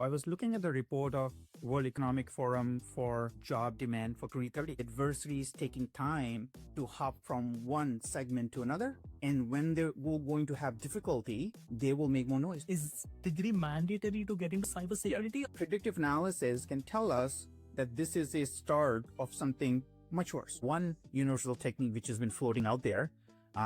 I was looking at the report of World Economic Forum for job demand for 2030. Adversaries taking time to hop from one segment to another. And when they're going to have difficulty, they will make more noise. Is degree mandatory to get into cybersecurity? Predictive analysis can tell us that this is a start of something much worse. One universal technique which has been floating out there,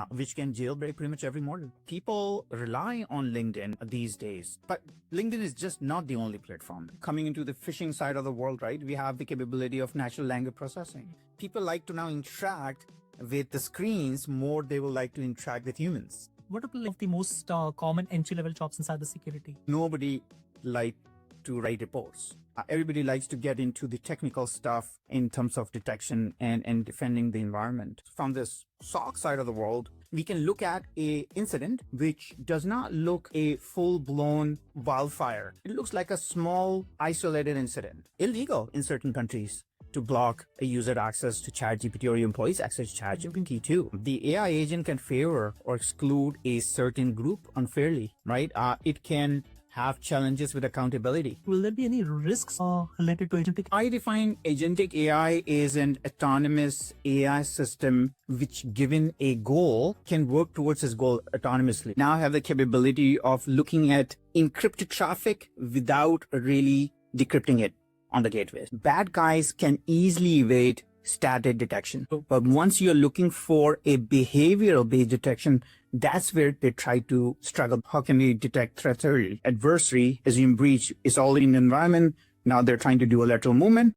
which can jailbreak pretty much every model. People rely on LinkedIn these days, but LinkedIn is just not the only platform. Coming into the phishing side of the world, right? We have the capability of natural language processing. People like to now interact with the screens more they will like to interact with humans. What are the most common entry-level jobs in cybersecurity? Nobody likes to write reports. Everybody likes to get into the technical stuff in terms of detection and defending the environment. From this SOC side of the world, we can look at a incident which does not look a full-blown wildfire. It looks like a small isolated incident. Illegal in certain countries to block a user access to ChatGPT or your employees access to ChatGPT too. The AI agent can favor or exclude a certain group unfairly, right? It can have challenges with accountability. Will there be any risks related to agentic? I define agentic AI as an autonomous AI system which, given a goal, can work towards its goal autonomously. Now I have the capability of looking at encrypted traffic without really decrypting it on the gateway. Bad guys can easily evade static detection. But once you're looking for a behavioral based detection, that's where they try to struggle. How can we detect threats early? Adversary, assume breach, is already in the environment. Now they're trying to do a lateral movement.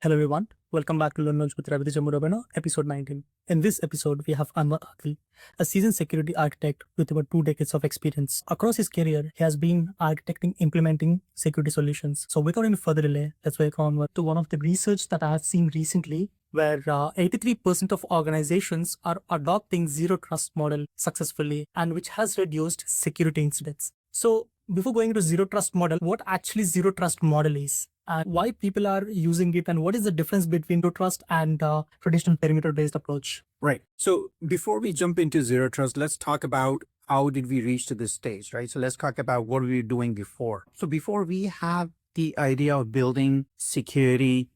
Hello everyone, welcome back to Learn Knowledge with Raviteja Mureboina, episode 19. In this episode, we have Anwar Adil, a seasoned security architect with about 2 decades of experience. Across his career, he has been architecting, implementing security solutions. So without any further delay, let's welcome Anwar to one of the research that I have seen recently, where 83% of organizations are adopting ZeroTrust model successfully, and which has reduced security incidents. So before going to ZeroTrust model, what actually ZeroTrust model is? And why people are using it, and what is the difference between ZeroTrust and traditional perimeter-based approach? Right. So before we jump into Zero Trust, let's talk about how did we reach to this stage, right? So let's talk about what we were doing before. So before we have the idea of building security,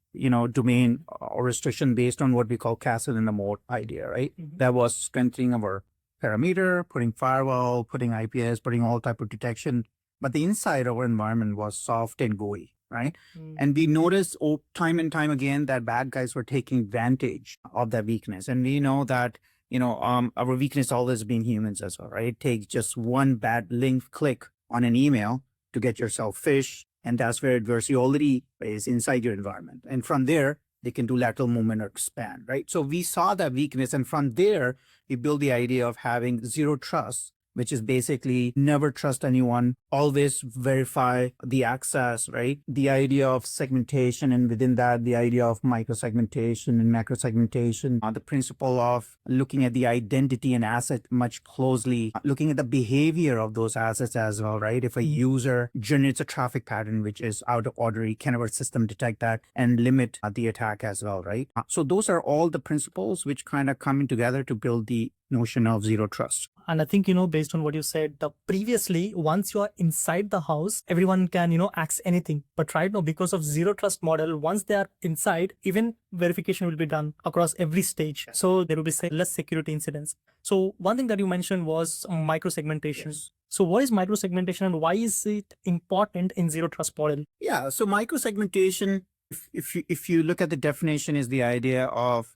domain or restriction based on what we call castle in the moat idea, right? Mm-hmm. That was strengthening our parameter, putting firewall, putting IPS, putting all type of detection. But the inside of our environment was soft and gooey. Right. And we noticed time and time again that bad guys were taking advantage of that weakness. And we know that, our weakness always been humans as well, right? It takes just one bad link click on an email to get yourself phished. And that's where adversity already is inside your environment. And from there, they can do lateral movement or expand, right? So we saw that weakness. And from there, we built the idea of having zero trust, which is basically never trust anyone, always verify the access, right? The idea of segmentation, and within that, the idea of micro-segmentation and macro-segmentation, the principle of looking at the identity and asset much closely, looking at the behavior of those assets as well, right? If a user generates a traffic pattern which is out of order, can our system detect that and limit the attack as well, right? So those are all the principles which kind of coming together to build the notion of zero trust. And I think, based on what you said, previously, once you are inside the house, everyone can, access anything. But right now, because of zero trust model, once they are inside, even verification will be done across every stage. So there will be less security incidents. So one thing that you mentioned was micro-segmentation. Yes. So what is micro-segmentation and why is it important in zero trust model? Yeah, so micro-segmentation, if you look at the definition, is the idea of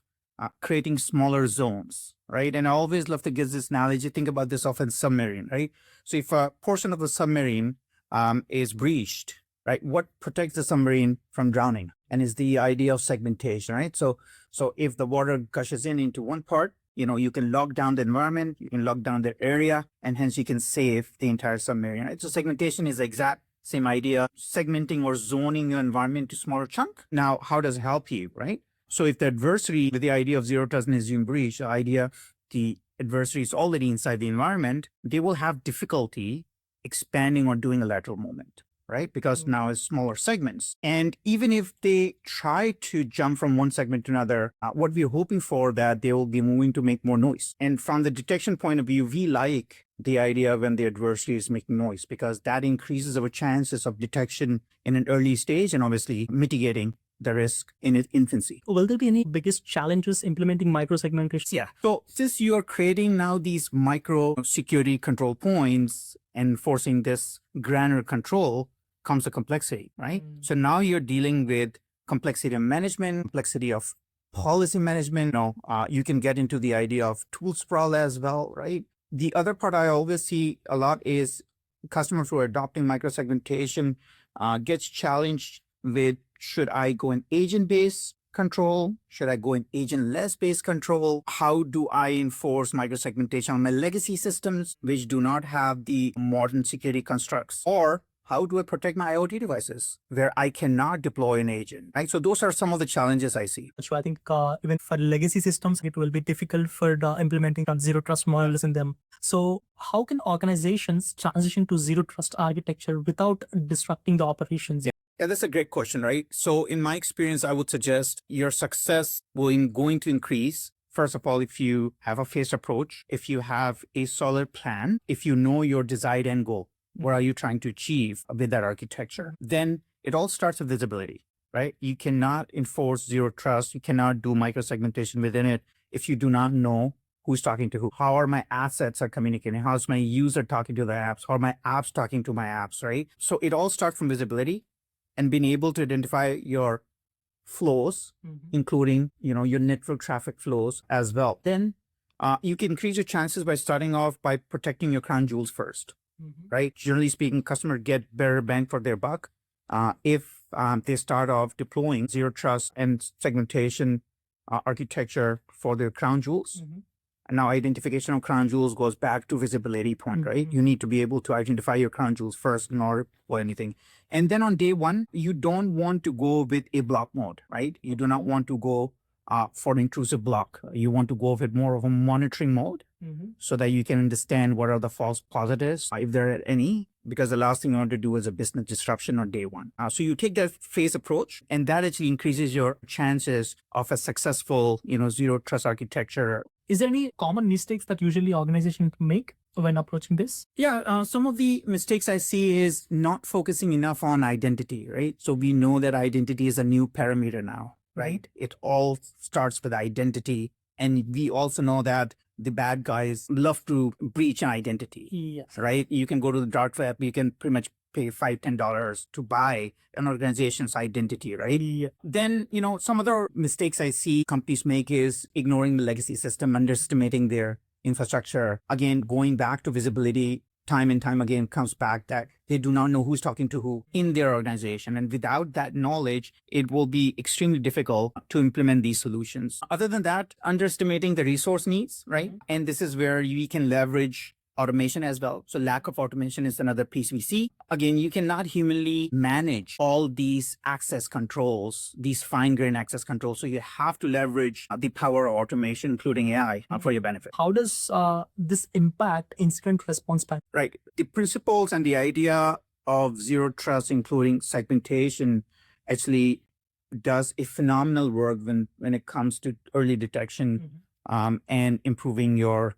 creating smaller zones, right? And I always love to give this analogy. Think about this of a submarine, right? So if a portion of the submarine is breached, right? What protects the submarine from drowning? And is the idea of segmentation, right? So if the water gushes into one part, you can lock down the environment, you can lock down the area, and hence you can save the entire submarine, right? So segmentation is the exact same idea, segmenting or zoning your environment to smaller chunk. Now, how does it help you, right? So if the adversary, with the idea of zero trust and assume breach, the adversary is already inside the environment, they will have difficulty expanding or doing a lateral movement, right? Because now it's smaller segments. And even if they try to jump from one segment to another, what we're hoping for that they will be moving to make more noise. And from the detection point of view, we like the idea when the adversary is making noise, because that increases our chances of detection in an early stage and obviously mitigating the risk in its infancy. Will there be any biggest challenges implementing micro-segmentation? Yeah. So since you are creating now these micro security control points and forcing this granular control comes a complexity, right? So now you're dealing with complexity of management, complexity of policy management. You can get into the idea of tool sprawl as well, right? The other part I always see a lot is customers who are adopting micro-segmentation gets challenged with, should I go in agent-based control? Should I go in agent-less based control? How do I enforce micro-segmentation on my legacy systems, which do not have the modern security constructs? Or how do I protect my IoT devices where I cannot deploy an agent, right? So those are some of the challenges I see. So I think even for legacy systems, it will be difficult for implementing zero trust models in them. So how can organizations transition to zero trust architecture without disrupting the operations? Yeah, that's a great question, right? So in my experience, I would suggest your success going to increase. First of all, if you have a phased approach, if you have a solid plan, if you know your desired end goal, what are you trying to achieve with that architecture? Then it all starts with visibility, right? You cannot enforce zero trust. You cannot do micro-segmentation within it if you do not know who's talking to who. How are my assets are communicating? How's my user talking to the apps? How are my apps talking to my apps, right? So it all starts from visibility and being able to identify your flows, including, your network traffic flows as well. Then you can increase your chances by starting off by protecting your crown jewels first, right? Generally speaking, customers get better bang for their buck if they start off deploying zero trust and segmentation architecture for their crown jewels. And now identification of crown jewels goes back to visibility point, right? You need to be able to identify your crown jewels first in order for anything. And then on day one, you don't want to go with a block mode, right? You do not want to go for an intrusive block. You want to go with more of a monitoring mode so that you can understand what are the false positives, if there are any, because the last thing you want to do is a business disruption on day one. So you take that phase approach, and that actually increases your chances of a successful, zero trust architecture. Is there any common mistakes that usually organizations make when approaching this? Yeah, some of the mistakes I see is not focusing enough on identity, right? So we know that identity is a new parameter now, right? It all starts with identity. And we also know that the bad guys love to breach an identity, Yes. right? You can go to the dark web, you can pretty much pay $5, $10 to buy an organization's identity, right? Yeah. Then, some other mistakes I see companies make is ignoring the legacy system, underestimating their infrastructure. Again, going back to visibility, time and time again comes back that they do not know who's talking to who in their organization. And without that knowledge, it will be extremely difficult to implement these solutions. Other than that, underestimating the resource needs, right? And this is where we can leverage automation as well. So lack of automation is another piece we see. Again, you cannot humanly manage all these access controls, these fine-grained access controls. So you have to leverage the power of automation, including AI, for your benefit. How does this impact incident response time? Right. The principles and the idea of zero trust, including segmentation, actually does a phenomenal work when it comes to early detection and improving your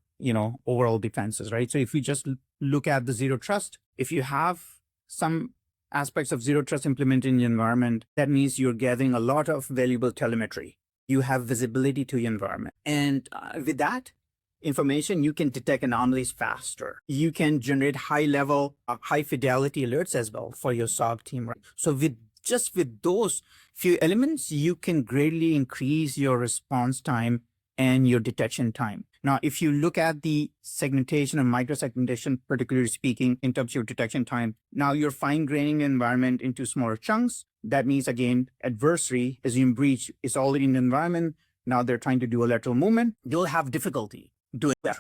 overall defenses, right? So if you just look at the zero trust, if you have some aspects of zero trust implemented in your environment, that means you're gathering a lot of valuable telemetry. You have visibility to your environment. And with that information, you can detect anomalies faster. You can generate high level, high fidelity alerts as well for your SOC team, right? So with those few elements, you can greatly increase your response time and your detection time. Now, if you look at the segmentation and micro-segmentation, particularly speaking, in terms of your detection time, now you're fine-graining the environment into smaller chunks. That means, again, adversary, assume breach, is already in the environment. Now they're trying to do a lateral movement. You'll have difficulty doing that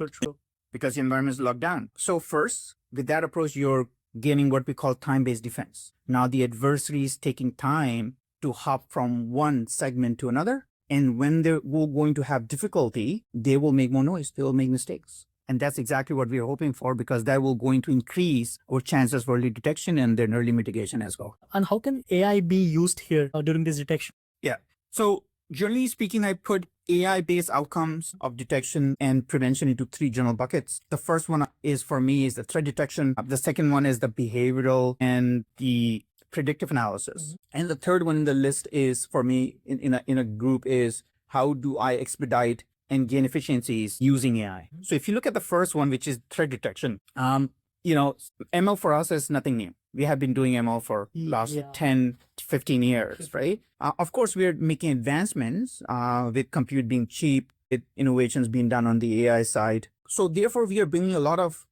because the environment is locked down. So first, with that approach, you're gaining what we call time-based defense. Now the adversary is taking time to hop from one segment to another. And when they're going to have difficulty, they will make more noise. They will make mistakes. And that's exactly what we're hoping for, because that will going to increase our chances for early detection and then early mitigation as well. And how can AI be used here during this detection? Yeah. So generally speaking, I put AI-based outcomes of detection and prevention into three general buckets. The first one is, for me, is the threat detection. The second one is the behavioral and the predictive analysis. And the third one in the list is, for me, in a group, is how do I expedite and gain efficiencies using AI? So if you look at the first one, which is threat detection, ML for us is nothing new. We have been doing ML for last 10, 15 years, right? Of course, we're making advancements with compute being cheap, with innovations being done on the AI side. So therefore, we are bringing a lot of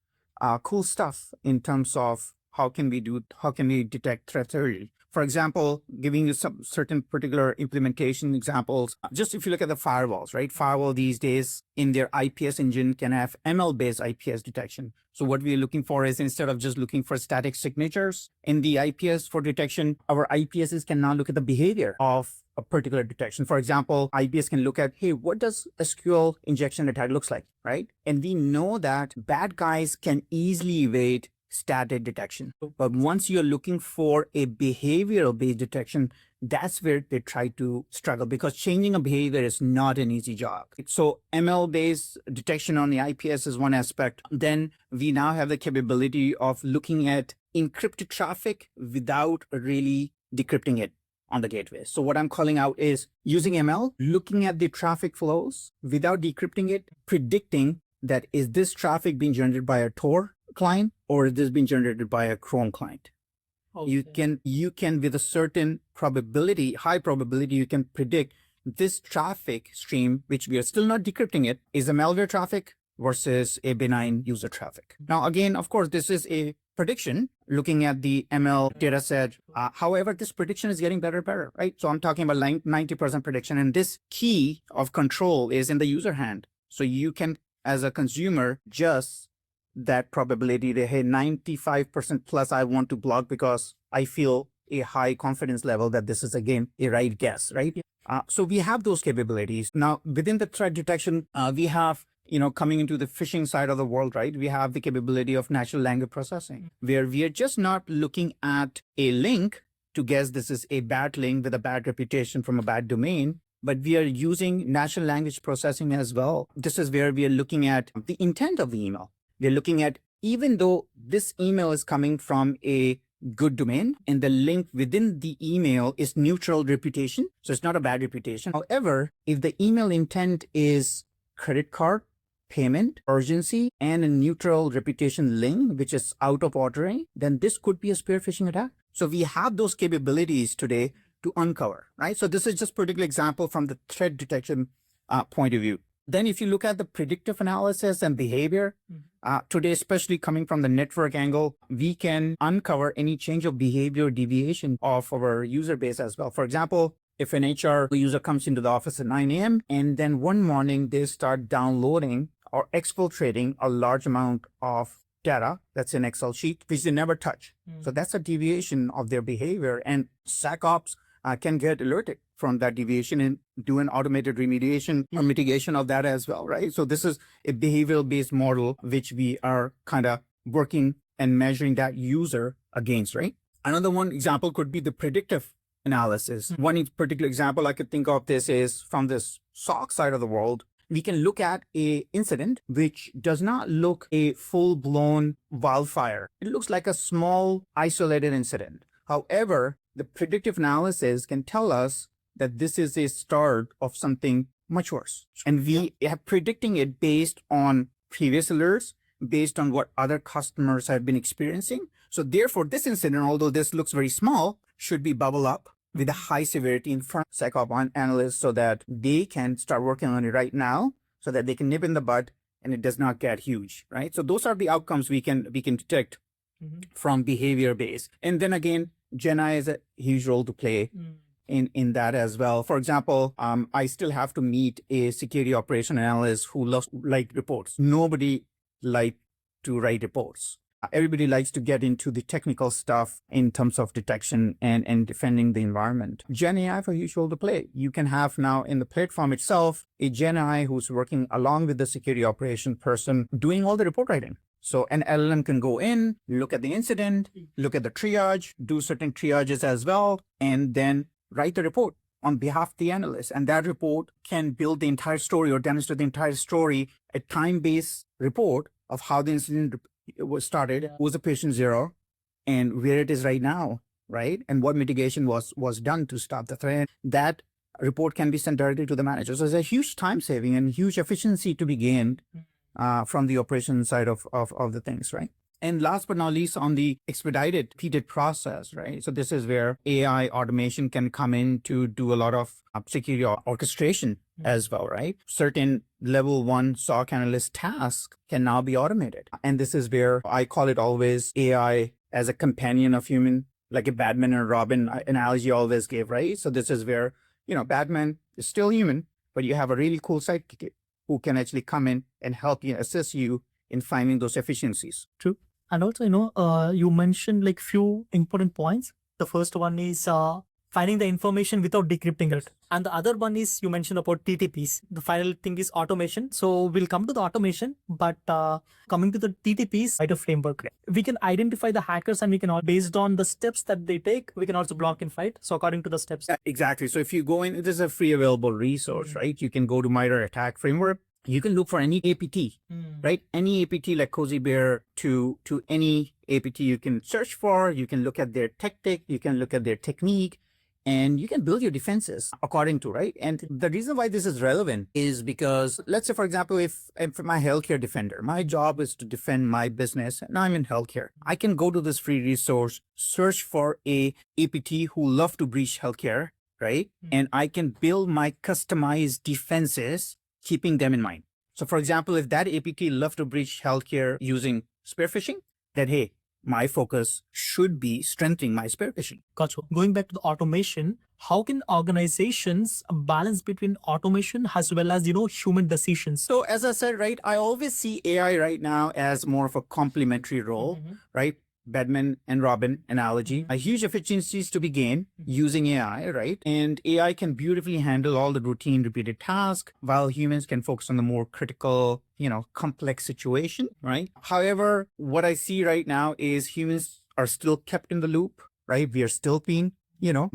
cool stuff in terms of how can we detect threats early. For example, giving you some certain particular implementation examples, just if you look at the firewalls, right? Firewall these days in their IPS engine can have ML-based IPS detection. So what we're looking for is, instead of just looking for static signatures in the IPS for detection, our IPSs can now look at the behavior of a particular detection. For example, IPS can look at, hey, what does SQL injection attack looks like, right? And we know that bad guys can easily evade static detection. But once you're looking for a behavioral based detection, that's where they try to struggle, because changing a behavior is not an easy job. So ML based detection on the IPS is one aspect. Then we now have the capability of looking at encrypted traffic without really decrypting it on the gateway. So what I'm calling out is, using ML, looking at the traffic flows without decrypting it, predicting that is this traffic being generated by a Tor client or is this being generated by a Chrome client. Okay. You can with a certain probability, high probability, you can predict this traffic stream, which we are still not decrypting it, is a malware traffic versus a benign user traffic. Now, again, of course, this is a prediction looking at the ML data set. However, this prediction is getting better and better, right? So I'm talking about 90% prediction, and this key of control is in the user hand. So you can, as a consumer, just that probability to, hey, 95% plus I want to block because I feel a high confidence level that this is, again, a right guess, right? Yeah. So we have those capabilities. Now, within the threat detection, we have, coming into the phishing side of the world, right? We have the capability of natural language processing, where we are just not looking at a link to guess this is a bad link with a bad reputation from a bad domain, but we are using natural language processing as well. This is where we are looking at the intent of the email. We're looking at, even though this email is coming from a good domain and the link within the email is neutral reputation, so it's not a bad reputation. However, if the email intent is credit card, payment, urgency, and a neutral reputation link, which is out of ordering, then this could be a spear phishing attack. So we have those capabilities today to uncover, right? So this is just a particular example from the threat detection point of view. Then if you look at the predictive analysis and behavior, today, especially coming from the network angle, we can uncover any change of behavior deviation of our user base as well. For example, if an HR user comes into the office at 9 a.m. and then one morning they start downloading or exfiltrating a large amount of data that's in Excel sheet, which they never touch. So that's a deviation of their behavior, and SecOps can get alerted from that deviation and do an automated remediation or mitigation of that as well, right? So this is a behavioral-based model, which we are kind of working and measuring that user against, right? Another one example could be the predictive analysis. One particular example I could think of this is from this SOC side of the world. We can look at a incident which does not look a full-blown wildfire. It looks like a small isolated incident. However, the predictive analysis can tell us that this is a start of something much worse. And we are predicting it based on previous alerts, based on what other customers have been experiencing. So therefore, this incident, although this looks very small, should be bubble up with a high severity in front of SecOps analysts so that they can start working on it right now, so that they can nip in the bud and it does not get huge, right? So those are the outcomes we can detect from behavior base. And then again, Gen AI has a huge role to play in that as well. For example, I still have to meet a security operation analyst who loves write reports. Nobody likes to write reports. Everybody likes to get into the technical stuff in terms of detection and defending the environment. Gen AI have a huge role to play. You can have now in the platform itself, a Gen AI who's working along with the security operation person doing all the report writing. So an LLM can go in, look at the incident, look at the triage, do certain triages as well, and then write the report on behalf of the analyst. And that report can build the entire story or demonstrate the entire story, a time-based report of how the incident was started, who was the patient zero, and where it is right now, right? And what mitigation was done to stop the threat. That report can be sent directly to the manager. So there's a huge time saving and huge efficiency to be gained from the operation side of the things, right? And last but not least, on the expedited, repeated process, right? So this is where AI automation can come in to do a lot of security orchestration as well, right? Certain level 1 SOC analyst tasks can now be automated. And this is where I call it always AI as a companion of human, like a Batman and Robin analogy I always gave, right? So this is where, Batman is still human, but you have a really cool sidekick who can actually come in and help you, assist you in finding those efficiencies. True. And also, you mentioned like few important points. The first one is finding the information without decrypting it. And the other one is you mentioned about TTPs. The final thing is automation. So we'll come to the automation, but coming to the TTPs, right, a framework. We can identify the hackers and we can all, based on the steps that they take, we can also block and fight. So according to the steps. Yeah, exactly. So if you go in, it is a free available resource, right? You can go to MITRE ATT&CK framework. You can look for any APT, right? Any APT like Cozy Bear to any APT you can search for. You can look at their tactic, you can look at their technique, and you can build your defenses according to, right? And the reason why this is relevant is because, let's say, for example, if my healthcare defender, my job is to defend my business and I'm in healthcare, I can go to this free resource, search for a APT who love to breach healthcare, right? And I can build my customized defenses keeping them in mind. So for example, if that APT love to breach healthcare using spear phishing, then hey, my focus should be strengthening my spear phishing. Gotcha. Going back to the automation, how can organizations balance between automation as well as, human decisions? So as I said, right, I always see AI right now as more of a complementary role, right? Batman and Robin analogy, a huge efficiencies to be gained using AI, right? And AI can beautifully handle all the routine repeated tasks while humans can focus on the more critical, complex situation, right? However, what I see right now is humans are still kept in the loop, right? We are still being,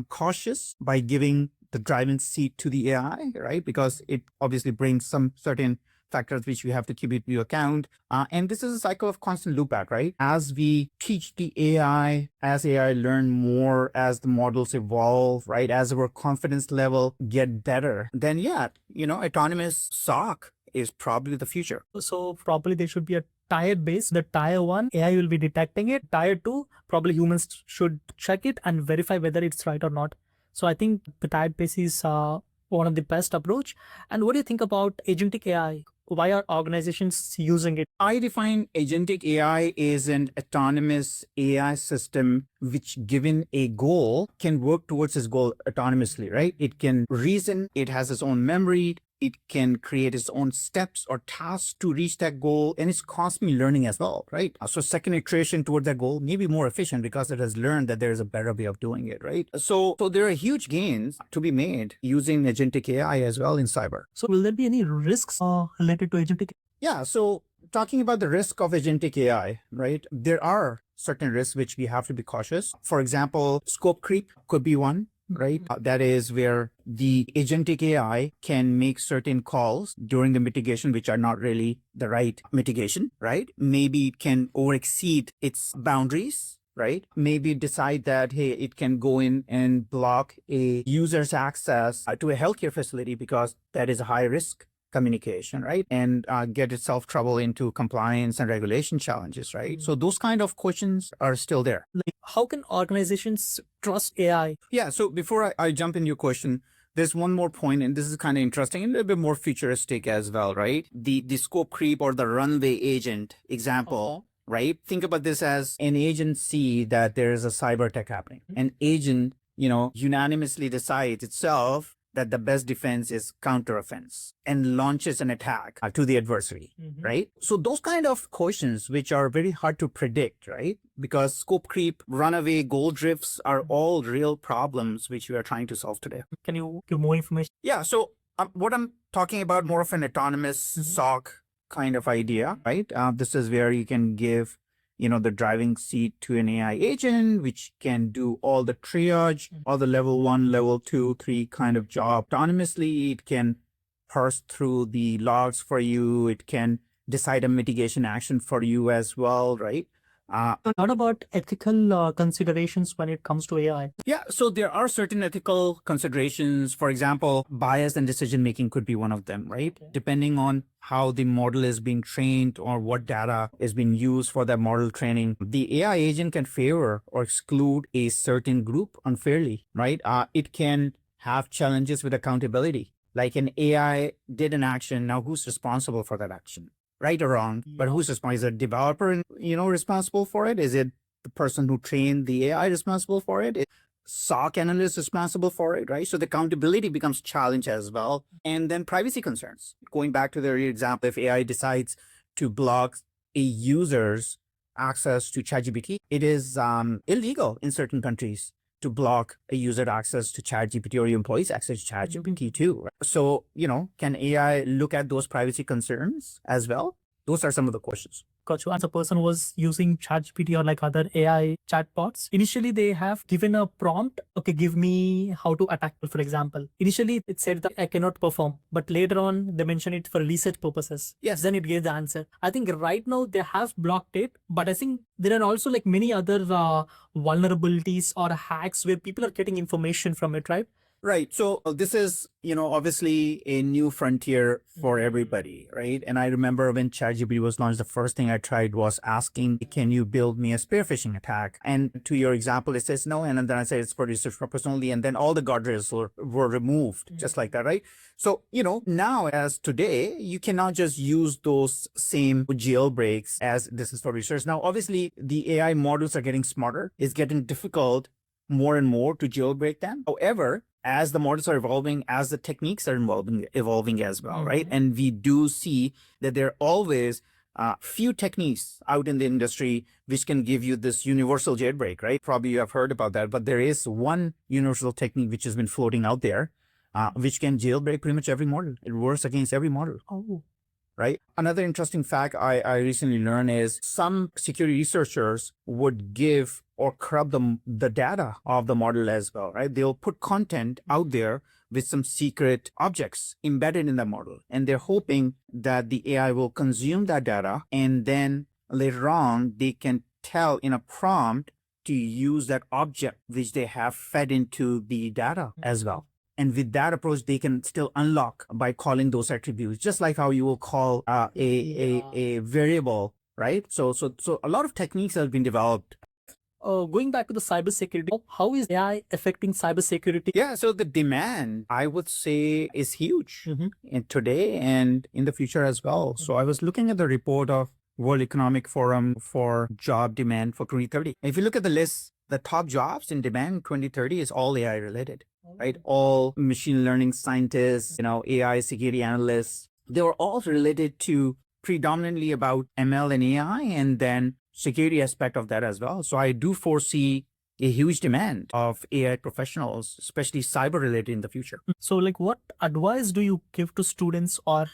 cautious by giving the driving seat to the AI, right? Because it obviously brings some certain factors which we have to keep into account. And this is a cycle of constant loop back, right? As we teach the AI, as AI learn more, as the models evolve, right? As our confidence level get better, then autonomous SOC is probably the future. So probably there should be a tier base. The tier 1, AI will be detecting it. Tier 2, probably humans should check it and verify whether it's right or not. So I think the tier base is one of the best approach. And what do you think about agentic AI? Why are organizations using it? I define agentic AI as an autonomous AI system which, given a goal, can work towards its goal autonomously, right? It can reason, it has its own memory, it can create its own steps or tasks to reach that goal, and it's constantly learning as well, right? So second iteration toward that goal may be more efficient because it has learned that there is a better way of doing it, right? So there are huge gains to be made using agentic AI as well in cyber. So will there be any risks related to agentic? Yeah, so talking about the risk of agentic AI, right? There are certain risks which we have to be cautious. For example, scope creep could be one, right? That is where the agentic AI can make certain calls during the mitigation, which are not really the right mitigation, right? Maybe it can overexceed its boundaries, right? Maybe decide that, hey, it can go in and block a user's access to a healthcare facility because that is a high risk communication, right? And get itself trouble into compliance and regulation challenges, right? So those kind of questions are still there. Like, how can organizations trust AI? Yeah, so before I jump in your question, there's one more point, and this is kind of interesting and a little bit more futuristic as well, right? The scope creep or the runway agent example, right? Think about this as an agent see that there is a cyber attack happening. An agent, unanimously decides itself that the best defense is counteroffense and launches an attack to the adversary, right? So those kind of questions, which are very hard to predict, right? Because scope creep, runaway, goal drifts are all real problems which we are trying to solve today. Can you give more information? Yeah, so what I'm talking about, more of an autonomous SOC kind of idea, right? This is where you can give the driving seat to an AI agent, which can do all the triage, all the level 1, level 2, 3 kind of job autonomously. It can parse through the logs for you. It can decide a mitigation action for you as well, right? What about ethical considerations when it comes to AI? Yeah, so there are certain ethical considerations. For example, bias and decision making could be one of them, right? Okay. Depending on how the model is being trained or what data is being used for that model training, the AI agent can favor or exclude a certain group unfairly, right? It can have challenges with accountability. Like an AI did an action, now who's responsible for that action? Right or wrong, but who's responsible? Is it developer, responsible for it? Is it the person who trained the AI responsible for it? Is SOC analyst responsible for it, right? So the accountability becomes challenge as well. And then privacy concerns. Going back to the earlier example, if AI decides to block a user's access to ChatGPT, it is illegal in certain countries to block a user access to ChatGPT or your employees access to ChatGPT too. Right? So, can AI look at those privacy concerns as well? Those are some of the questions. Got you. As a person who was using ChatGPT or like other AI chatbots, initially they have given a prompt. Okay, give me how to attack, for example. Initially it said that I cannot perform, but later on they mentioned it for research purposes. Yes. Then it gave the answer. I think right now they have blocked it, but I think there are also like many other vulnerabilities or hacks where people are getting information from it, right? Right. So this is, obviously a new frontier for everybody, right? And I remember when ChatGPT was launched, the first thing I tried was asking, can you build me a spear phishing attack? And to your example, it says no. And then I said it's for research purpose only. And then all the guardrails were removed just like that, right? So, now as today, you cannot just use those same jailbreaks as this is for research. Now, obviously, the AI models are getting smarter. It's getting difficult more and more to jailbreak them. However, as the models are evolving, as the techniques are evolving as well, right? And we do see that there are always few techniques out in the industry which can give you this universal jailbreak, right? Probably you have heard about that, but there is one universal technique which has been floating out there, which can jailbreak pretty much every model. It works against every model. Oh. Right. Another interesting fact I recently learned is some security researchers would give or corrupt the data of the model as well, right? They'll put content out there with some secret objects embedded in the model. And they're hoping that the AI will consume that data. And then later on, they can tell in a prompt to use that object which they have fed into the data as well. And with that approach, they can still unlock by calling those attributes, just like how you will call a variable, right? So a lot of techniques have been developed. Going back to the cybersecurity, how is AI affecting cybersecurity? Yeah, so the demand, I would say, is huge in today and in the future as well. So I was looking at the report of World Economic Forum for job demand for 2030. If you look at the list, the top jobs in demand in 2030 is all AI related. Right? All machine learning scientists, AI security analysts, they were all related to predominantly about ML and AI and then security aspect of that as well. So I do foresee a huge demand of AI professionals, especially cyber related in the future. So like what advice do you give to students or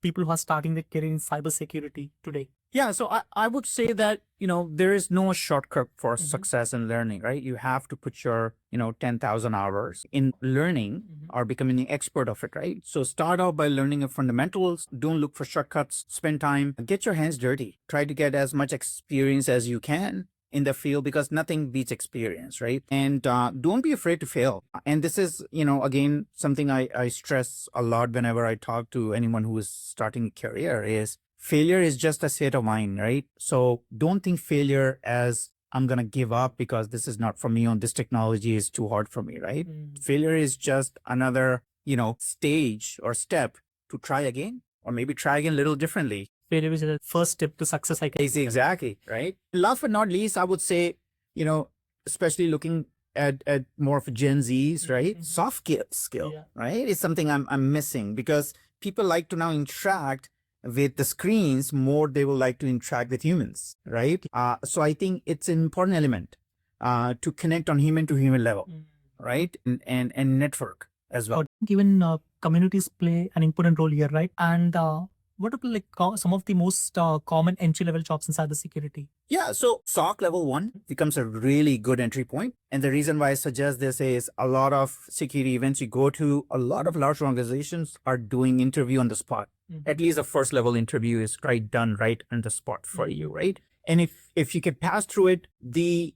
people who are starting their career in cybersecurity today? Yeah, so I would say that, there is no shortcut for success in learning, right? You have to put your, 10,000 hours in learning or becoming an expert of it, right? So start out by learning the fundamentals. Don't look for shortcuts. Spend time. Get your hands dirty. Try to get as much experience as you can in the field because nothing beats experience, right? And don't be afraid to fail. And this is, again, something I stress a lot whenever I talk to anyone who is starting a career is failure is just a state of mind, right? So don't think failure as I'm going to give up because this is not for me on this technology is too hard for me, right? Failure is just another, stage or step to try again, or maybe try again a little differently. Failure is the first step to success, I guess. Exactly, right? Last but not least, I would say, especially looking at more of Gen Zs, right? Soft skill, right? Is something I'm missing because people like to now interact with the screens more. They will like to interact with humans, right? So I think it's an important element to connect on human to human level, right? And network as well. Even communities play an important role here, right? And what are like some of the most common entry level jobs in cybersecurity? Yeah, so SOC level 1 becomes a really good entry point. And the reason why I suggest this is a lot of security events you go to, a lot of large organizations are doing interview on the spot. At least the first level interview is done right on the spot for you, right? And if you can pass through it, the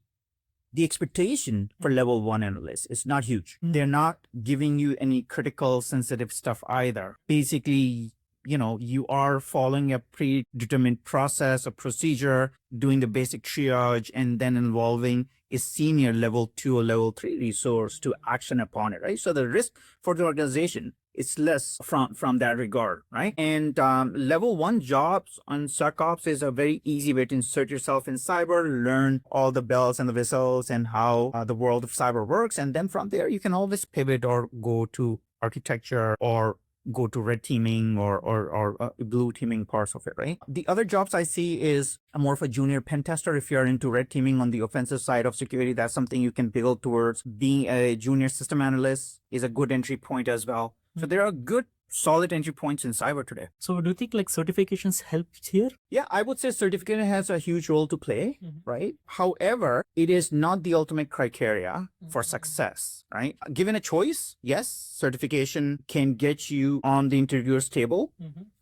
expectation for level 1 analysts is not huge. They're not giving you any critical sensitive stuff either. Basically, you are following a predetermined process, a procedure, doing the basic triage, and then involving a senior level 2 or level 3 resource to action upon it, right? So the risk for the organization is less from that regard, right? And level 1 jobs on SecOps is a very easy way to insert yourself in cyber, learn all the bells and the whistles and how the world of cyber works. And then from there, you can always pivot or go to architecture or go to red teaming or blue teaming parts of it, right? The other jobs I see is more of a junior pen tester. If you're into red teaming on the offensive side of security, that's something you can build towards. Being a junior system analyst is a good entry point as well. So there are good solid entry points in cyber today. So do you think like certifications help here? Yeah, I would say certification has a huge role to play, right? However, it is not the ultimate criteria for success, right? Given a choice, yes, certification can get you on the interviewer's table,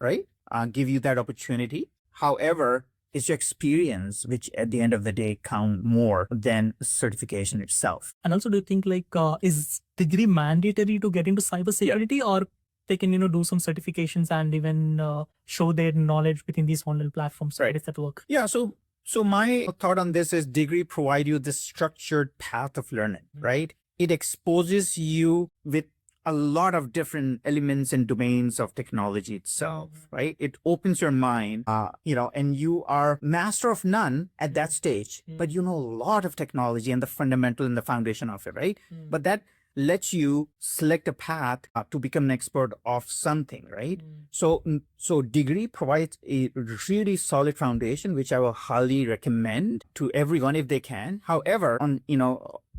right? Give you that opportunity. However, it's your experience, which at the end of the day count more than certification itself. And also, do you think like is degree mandatory to get into cybersecurity, or they can do some certifications and even show their knowledge within these online platforms? Right. How does that work? Yeah, so my thought on this is degree provide you this structured path of learning, right? It exposes you with a lot of different elements and domains of technology itself, right? It opens your mind, and you are master of none at that stage, but you know a lot of technology and the fundamental and the foundation of it, right? But that lets you select a path to become an expert of something, right? So degree provides a really solid foundation, which I will highly recommend to everyone if they can. However,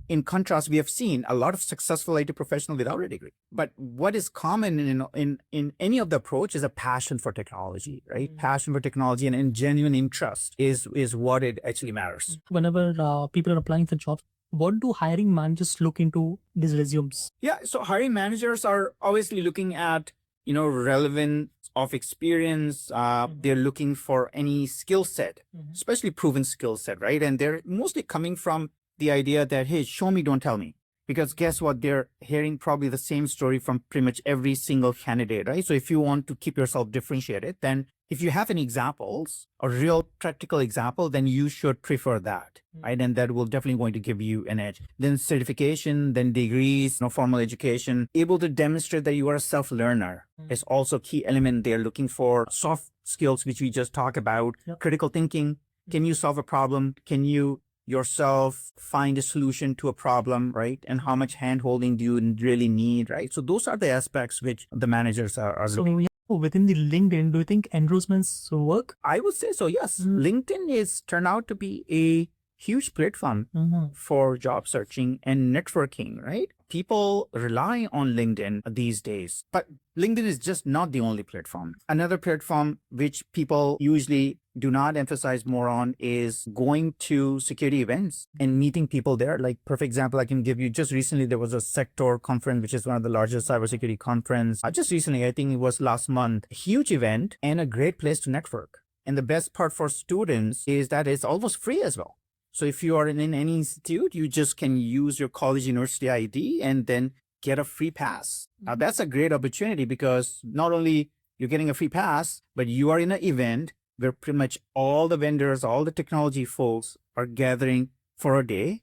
in contrast, we have seen a lot of successful IT professionals without a degree. But what is common in any of the approach is a passion for technology, right? Passion for technology and genuine interest is what it actually matters. Whenever people are applying for jobs, what do hiring managers look into these resumes? Yeah, so hiring managers are obviously looking at relevance of experience. They're looking for any skill set, especially proven skill set, right? And they're mostly coming from the idea that, hey, show me, don't tell me. Because guess what? They're hearing probably the same story from pretty much every single candidate, right? So if you want to keep yourself differentiated, then if you have any examples, a real practical example, then you should prefer that, right? And that will definitely going to give you an edge. Then certification, then degrees, formal education, able to demonstrate that you are a self-learner is also a key element they're looking for. Soft skills, which we just talked about, critical thinking. Can you solve a problem? Can you yourself find a solution to a problem, right? And how much hand-holding do you really need, right? So those are the aspects which the managers are looking. So within the LinkedIn, do you think endorsements work? I would say so, yes. LinkedIn is turned out to be a huge platform for job searching and networking, right? People rely on LinkedIn these days, but LinkedIn is just not the only platform. Another platform which people usually do not emphasize more on is going to security events and meeting people there. Like perfect example I can give you, just recently there was a sector conference, which is one of the largest cybersecurity conference. Just recently, I think it was last month, a huge event and a great place to network. And the best part for students is that it's almost free as well. So if you are in any institute, you just can use your college university ID and then get a free pass. Now that's a great opportunity because not only you're getting a free pass, but you are in an event where pretty much all the vendors, all the technology folks are gathering for a day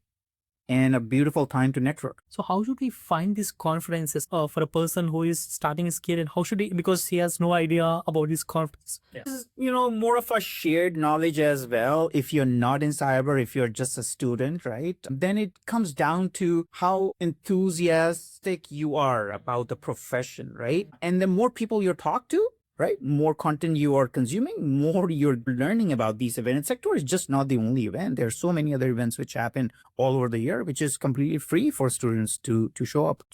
and a beautiful time to network. So how should we find these conferences for a person who is starting his career? How should he, because he has no idea about this conference? This is, more of a shared knowledge as well. If you're not in cyber, if you're just a student, right, then it comes down to how enthusiastic you are about the profession, right? And the more people you talk to, right, more content you are consuming, more you're learning about these events. And Sector is just not the only event. There are so many other events which happen all over the year, which is completely free for students to show up.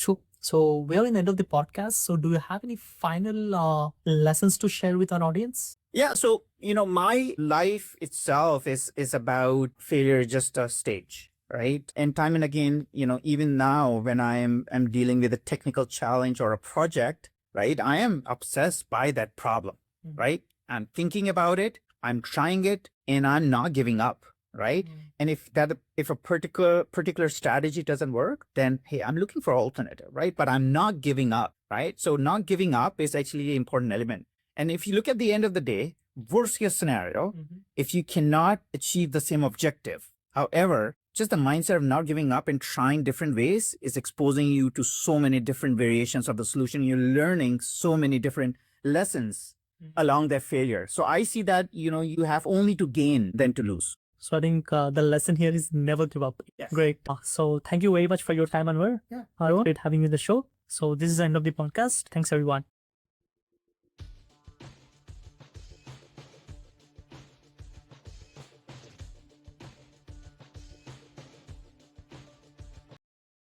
So we are in the end of the podcast. So do you have any final lessons to share with our audience? Yeah, so my life itself is about failure is just a stage, right? And time and again, even now when I'm dealing with a technical challenge or a project, right, I am obsessed by that problem, right? I'm thinking about it, I'm trying it, and I'm not giving up, right? And if a particular strategy doesn't work, then hey, I'm looking for alternative, right? But I'm not giving up, right? So not giving up is actually an important element. And if you look at the end of the day, worst case scenario, if you cannot achieve the same objective, however, just the mindset of not giving up and trying different ways is exposing you to so many different variations of the solution. You're learning so many different lessons along that failure. So I see that, you have only to gain than to lose. So I think the lesson here is never give up. Yes. Great. So thank you very much for your time, Anwar. Yeah. Great having you on the show. So this is the end of the podcast. Thanks, everyone.